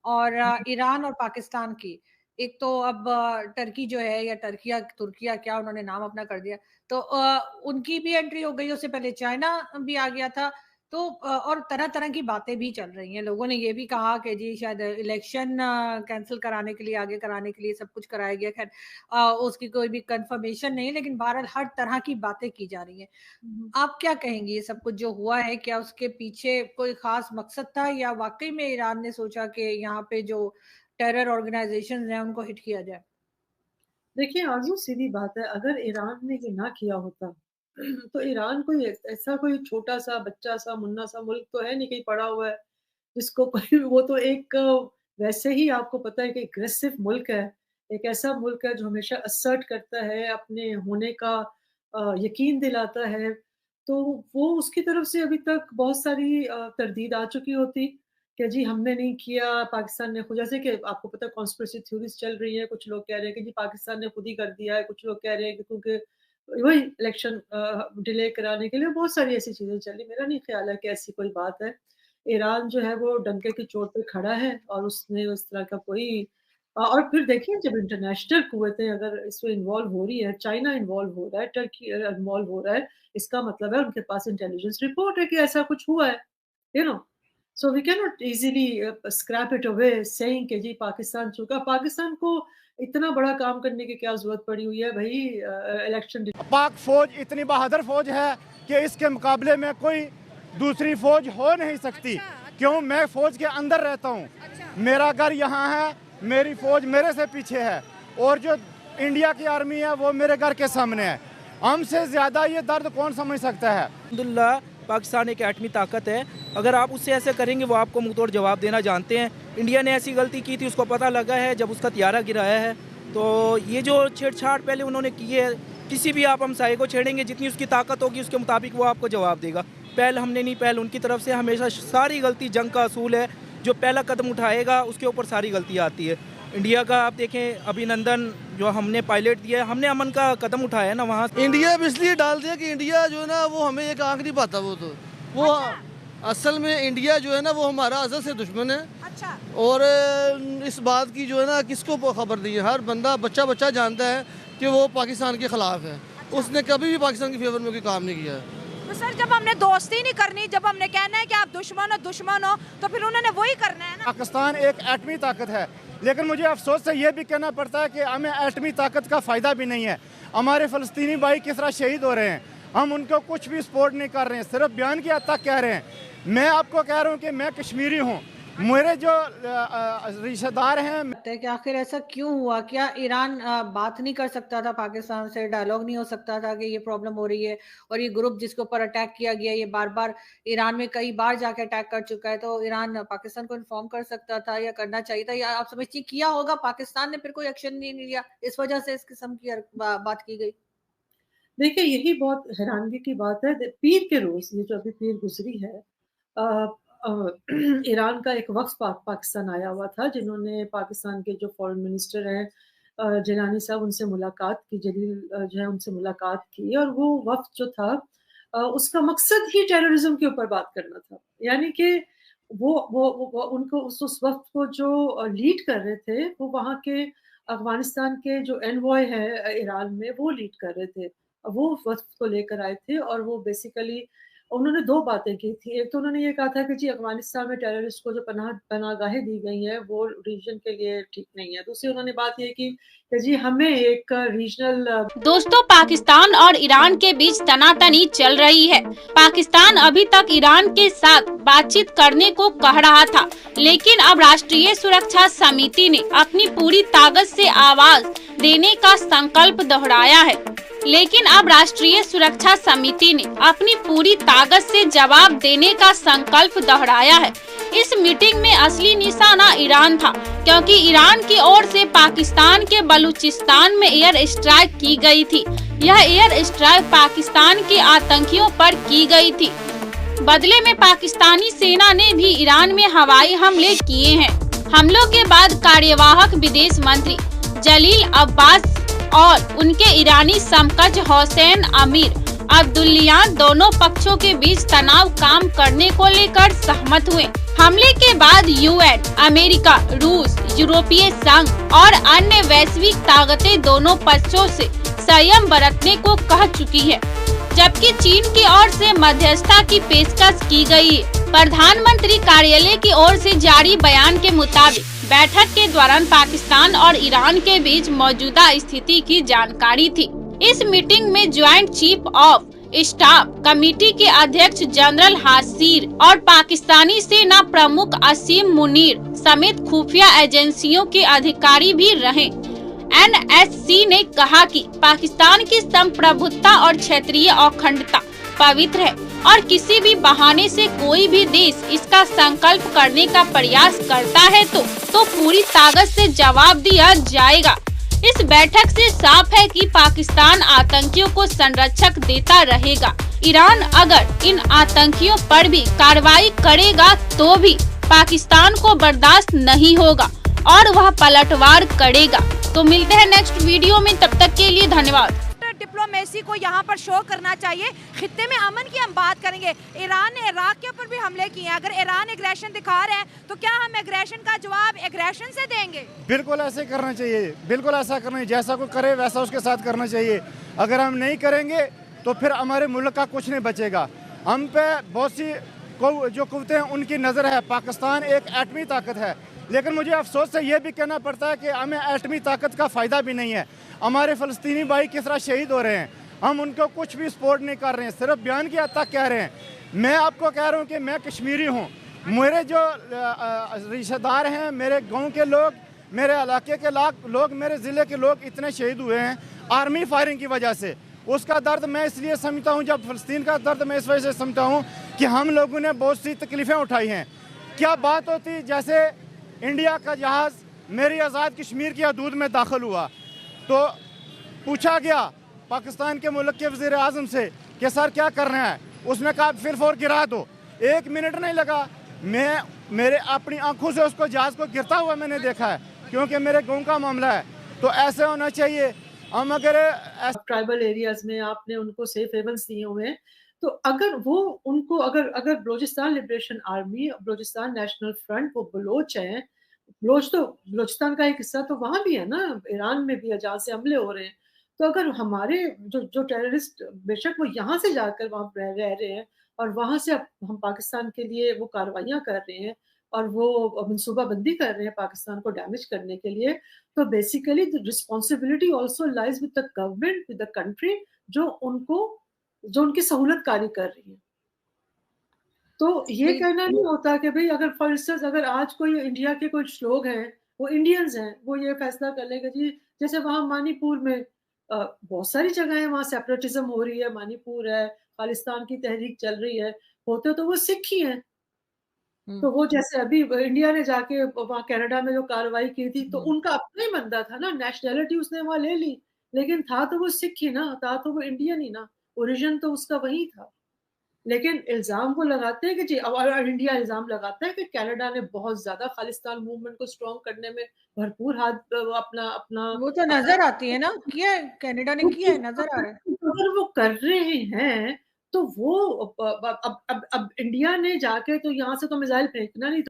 और ईरान और पाकिस्तान की। एक तो अब टर्की जो है या टर्किया तुर्किया क्या उन्होंने नाम अपना कर दिया, तो उनकी भी एंट्री हो गई, उससे पहले चाइना भी आ गया था। तो और तरह-तरह की बातें भी चल रही हैं। लोगों ने ये भी कहा कि जी शायद इलेक्शन कैंसल कराने के लिए, आगे कराने के लिए सब कुछ कराया गया। ख़ैर उसकी कोई भी कन्फर्मेशन नहीं, लेकिन बहरहाल हर तरह की बातें की जा रही हैं। आप क्या कहेंगी ये सब कुछ जो हुआ है, क्या उसके पीछे कोई ख़ास मकसद था या वाक़ई में ईरान ने सोचा कि यहाँ पे जो टेरर ऑर्गनाइज़ेशंस हैं उनको हिट किया जाए? देखिए, आज़ू सीधी बात है, अगर ईरान ने ये ना किया होता, तो ईरान कोई ऐसा कोई छोटा-सा, बच्चा-सा, मुन्ना-सा मुल्क तो है नहीं कहीं पड़ा हुआ है, जिसको कोई वो तो एक वैसे ही आपको पता है कि एग्रेसिव मुल्क है। एक ऐसा मुल्क है जो हमेशा असर्ट करता है, अपने होने का यकीन दिलाता है। तो वो उसकी तरफ से अभी तक बहुत सारी तरदीद आ चुकी होती कि जी हमने नहीं किया, पाकिस्तान ने खुद जैसे कि आपको पता है कॉन्स्पिरेसी थ्योरीज़ चल रही है, कुछ लोग कह रहे हैं कि जी पाकिस्तान ने खुद ही कर दिया है, कुछ लोग कह रहे हैं कि क्योंकि वही इलेक्शन डिले कराने के लिए बहुत सारी ऐसी चीज़ें चली। मेरा नहीं ख़्याल है कि ऐसी कोई बात है। ईरान जो है वो डंके की चोट पे खड़ा है और उसने उस तरह का कोई और फिर देखिए जब इंटरनेशनल कुव्वतें अगर इसमें इन्वॉल्व हो रही है, चाइना इन्वॉल्व हो रहा है, टर्की इन्वॉल्व हो रहा है, इसका मतलब है उनके पास इंटेलिजेंस रिपोर्ट है कि ऐसा कुछ हुआ है, you know. So we can not easily scrap it away saying कि जी पाकिस्तान चूका पाकिस्तान को इतना बड़ा काम करने की क्या ज़रूरत पड़ी हुई है भई इलेक्शन पाक फौज इतनी बहादुर फौज है कि इसके मुकाबले में कोई दूसरी फौज हो नहीं सकती। क्यों? मैं फौज के अंदर रहता हूँ, मेरा घर यहाँ है, मेरी फौज मेरे से पीछे है और जो इंडिया की आर्मी है वो मेरे घर के सामने है। हमसे ज़्यादा ये दर्द कौन समझ सकता है? अल्हम्दुलिल्लाह पाकिस्तान एक एटमी ताकत है, अगर आप उससे ऐसे करेंगे वो आपको मुंह तोड़ जवाब देना जानते हैं। इंडिया ने ऐसी गलती की थी, उसको पता लगा है जब उसका तियारा गिराया है। तो ये जो छेड़छाड़ पहले उन्होंने की है, किसी भी आप हमसाये को छेड़ेंगे जितनी उसकी ताकत होगी उसके मुताबिक वो आपको जवाब देगा। पहल हमने नहीं, पहल उनकी तरफ से हमेशा सारी गलती जंग का असूल है, जो पहला कदम उठाएगा उसके ऊपर सारी गलती आती है। इंडिया का आप देखें अभिनंदन जो हमने पायलट दिया है, हमने अमन का कदम उठाया ना वहाँ। इंडिया अब इसलिए डाल दिया कि इंडिया जो है ना वो हमें एक आंख नहीं पाता वो तो वो असल में इंडिया जो है ना वो हमारा अज़ल से दुश्मन है। अच्छा। और इस बात की जो है ना किसको खबर नहीं है, हर बंदा बच्चा जानता है कि वो पाकिस्तान के ख़िलाफ़ है। अच्छा। उसने कभी भी पाकिस्तान के फेवर में कोई काम नहीं किया है। तो सर जब हमने दोस्ती नहीं करनी, जब हमने कहना है कि आप दुश्मन हो तो फिर उन्होंने वही करना है ना। पाकिस्तान एक एटमी ताकत है, लेकिन मुझे अफसोस से ये भी कहना पड़ता है कि हमें एटमी ताकत का फ़ायदा भी नहीं है। हमारे फ़लस्तीनी भाई किस तरह शहीद हो रहे हैं, हम उनको कुछ भी सपोर्ट नहीं कर रहे हैं, सिर्फ बयान की हद तक कह रहे हैं। मैं आपको कह रहा हूँ कि मैं कश्मीरी हूँ, मेरे जो रिश्तेदार हैं। लगता है कि आखिर ऐसा क्यों हुआ? क्या ईरान बात नहीं कर सकता था पाकिस्तान से, डायलॉग नहीं हो सकता था कि ये प्रॉब्लम हो रही है और ये ग्रुप जिसके ऊपर अटैक किया गया ये बार-बार ईरान में कई बार जाके अटैक कर चुका है, तो ईरान पाकिस्तान को इन्फॉर्म कर सकता था या करना चाहिए था, या आप समझती हैं किया होगा, पाकिस्तान ने फिर कोई एक्शन नहीं लिया, इस वजह से इस किस्म की बात की गई? देखिए यही बहुत हैरानगी की बात है पीर के रोज़ ये जो अभी पीर गुज़री है अ अ, ईरान का एक वफ़्द पाकिस्तान आया हुआ था जिन्होंने पाकिस्तान के जो फ़ॉरेन मिनिस्टर हैं जिलानी साहब उनसे मुलाकात की जो है उनसे मुलाकात की और वो वफ़्द जो था उसका मकसद ही टेररिज़्म के ऊपर बात करना था। यानी कि वो उनको उस वक़्त को जो लीड कर रहे थे वो वहाँ के अफ़गानिस्तान के जो एनवॉय है ईरान में वो लीड कर रहे थे। वो वक़्त को लेकर आए थे और वो बेसिकली उन्होंने 2 बातें की थी। एक तो उन्होंने ये कहा था कि जी अफ़गानिस्तान में टेररिस्ट को जो पनाहगाहें दी गई हैं, वो रीजन के लिए ठीक नहीं है। दूसरी उन्होंने बात ये की कि जी हमें एक रीजनल दोस्तों पाकिस्तान और ईरान के बीच तनातनी चल रही है। पाकिस्तान अभी तक ईरान के साथ बातचीत करने को कह रहा था, लेकिन अब राष्ट्रीय सुरक्षा समिति ने अपनी पूरी ताकत से आवाज देने का संकल्प दोहराया है। लेकिन अब राष्ट्रीय सुरक्षा समिति ने अपनी पूरी ताकत से जवाब देने का संकल्प दोहराया है। इस मीटिंग में असली निशाना ईरान था, क्योंकि ईरान की ओर से पाकिस्तान के बलूचिस्तान में एयर स्ट्राइक की गई थी। यह एयर स्ट्राइक पाकिस्तान के आतंकियों पर की गई थी। बदले में पाकिस्तानी सेना ने भी ईरान में हवाई हमले किए हैं। हमलों के बाद कार्यवाहक विदेश मंत्री जलील अब्बास और उनके ईरानी समकक्ष हुसैन अमीर अब्दुल्लाहियान दोनों पक्षों के बीच तनाव कम करने को लेकर सहमत हुए। हमले के बाद यूएन, अमेरिका, रूस, यूरोपीय संघ और अन्य वैश्विक ताकतें दोनों पक्षों से संयम बरतने को कह चुकी है, जबकि चीन की ओर से मध्यस्थता की पेशकश की गई है। प्रधानमंत्री कार्यालय की ओर से जारी बयान के मुताबिक बैठक के दौरान पाकिस्तान और ईरान के बीच मौजूदा स्थिति की जानकारी थी। इस मीटिंग में joint chief of staff committee के अध्यक्ष जनरल हासिर और पाकिस्तानी सेना प्रमुख असीम मुनीर समेत खुफिया एजेंसियों के अधिकारी भी रहे। एनएससी ने कहा कि पाकिस्तान की संप्रभुता और क्षेत्रीय अखंडता पवित्र है और किसी भी बहाने से कोई भी देश इसका संकल्प करने का प्रयास करता है तो पूरी ताकत से जवाब दिया जाएगा। इस बैठक से साफ है कि पाकिस्तान आतंकियों को संरक्षक देता रहेगा। ईरान अगर इन आतंकियों पर भी कार्रवाई करेगा तो भी पाकिस्तान को बर्दाश्त नहीं होगा और वह पलटवार करेगा। तो मिलते हैं नेक्स्ट वीडियो में, तब तक के लिए धन्यवाद। डिप्लोमेसी को यहाँ पर शो करना चाहिए। खित्ते में अमन की हम बात करेंगे। ईरान ने इराक के ऊपर भी हमले किए हैं। अगर ईरान एग्रेशन दिखा रहे हैं तो क्या हम एग्रेशन का जवाब एग्रेशन से देंगे? बिल्कुल ऐसे करना चाहिए, बिल्कुल ऐसा करना चाहिए। जैसा कोई करे वैसा उसके साथ करना चाहिए। अगर हम नहीं करेंगे तो फिर हमारे मुल्क का कुछ नहीं बचेगा। हम पे बहुत सी जो कुव्वतें हैं उनकी नज़र है। पाकिस्तान एक एटमी ताकत है, लेकिन मुझे अफसोस से ये भी कहना पड़ता है कि हमें एटमी ताकत का फ़ायदा भी नहीं है। हमारे फ़लस्तीनी भाई किस तरह शहीद हो रहे हैं, हम उनको कुछ भी सपोर्ट नहीं कर रहे हैं, सिर्फ बयान की हद तक कह रहे हैं। मैं आपको कह रहा हूँ कि मैं कश्मीरी हूँ। मेरे जो रिश्तेदार हैं, मेरे गांव के लोग, मेरे इलाके के लोग, मेरे ज़िले के लोग इतने शहीद हुए हैं आर्मी फायरिंग की वजह से। उसका दर्द मैं इसलिए समझता हूँ, जब फ़लस्तीन का दर्द मैं इस वजह से समझता हूँ कि हम लोगों ने बहुत सी तकलीफ़ें उठाई हैं। क्या बात होती जैसे इंडिया का जहाज़ मेरी आज़ाद कश्मीर की हदूद में दाखिल हुआ तो पूछा गया पाकिस्तान के मुल्क के वज़ीर आज़म से कि सर क्या करना है, उसने कहा फिर फोर गिरा दो। 1 मिनट नहीं लगा, मेरे अपनी आंखों से उसको जहाज़ को गिरता हुआ मैंने देखा है, क्योंकि मेरे गाँव का मामला है। तो ऐसे होना चाहिए। हम अगर ट्राइबल एरियाज में आपने उनको सेफ हेवन्स दिए हुए हैं, तो अगर वो उनको अगर Balochistan liberation army, Balochistan national front, वो बलोच हैं, बलूचिस्तान का एक हिस्सा तो वहाँ भी है ना, ईरान में भी है जहाँ से हमले हो रहे हैं। तो अगर हमारे जो टेररिस्ट बेशक वो यहाँ से जाकर वहाँ रह रहे हैं और वहाँ से हम पाकिस्तान के लिए वो कार्रवाइयाँ कर रहे हैं और वो मनसूबाबंदी कर रहे हैं पाकिस्तान को डैमेज करने के लिए, तो basically the responsibility also lies with the government, with the country जो उनकी सहूलतकारी कर रही है। तो ये कहना नहीं होता कि भाई अगर फॉर इंस्टेंस अगर आज कोई इंडिया के कुछ लोग हैं, वो इंडियंस हैं, वो ये फैसला कर लेंगे जी, जैसे वहाँ मणिपुर में बहुत सारी जगह है वहाँ सेपरेटिज्म हो रही है, मणिपुर है, खालिस्तान की तहरीक चल रही है, होते तो वो सिख ही हैं। तो वो जैसे अभी इंडिया ने जाके वहाँ कनाडा में जो कार्रवाई की थी, तो उनका अपना ही बंदा था ना, नेशनैलिटी उसने वहाँ ले ली, लेकिन था तो वो सिख ही ना, था तो वो इंडियन ही ना, ओरिजिन तो उसका वही था। लेकिन इल्जाम वो लगाते हैं कि जी, और इंडिया इल्जाम लगाता है कि कनाडा ने बहुत ज्यादा खालिस्तान मूवमेंट को स्ट्रॉन्ग करने में भरपूर हाथ अपना वो तो नजर आती है ना, किया है कनाडा ने, किया है, नजर आ रहा है। अगर वो कर रहे हैं तो वो अब इंडिया ने जाके तो यहाँ से तो मिसाइल फेंकना नहीं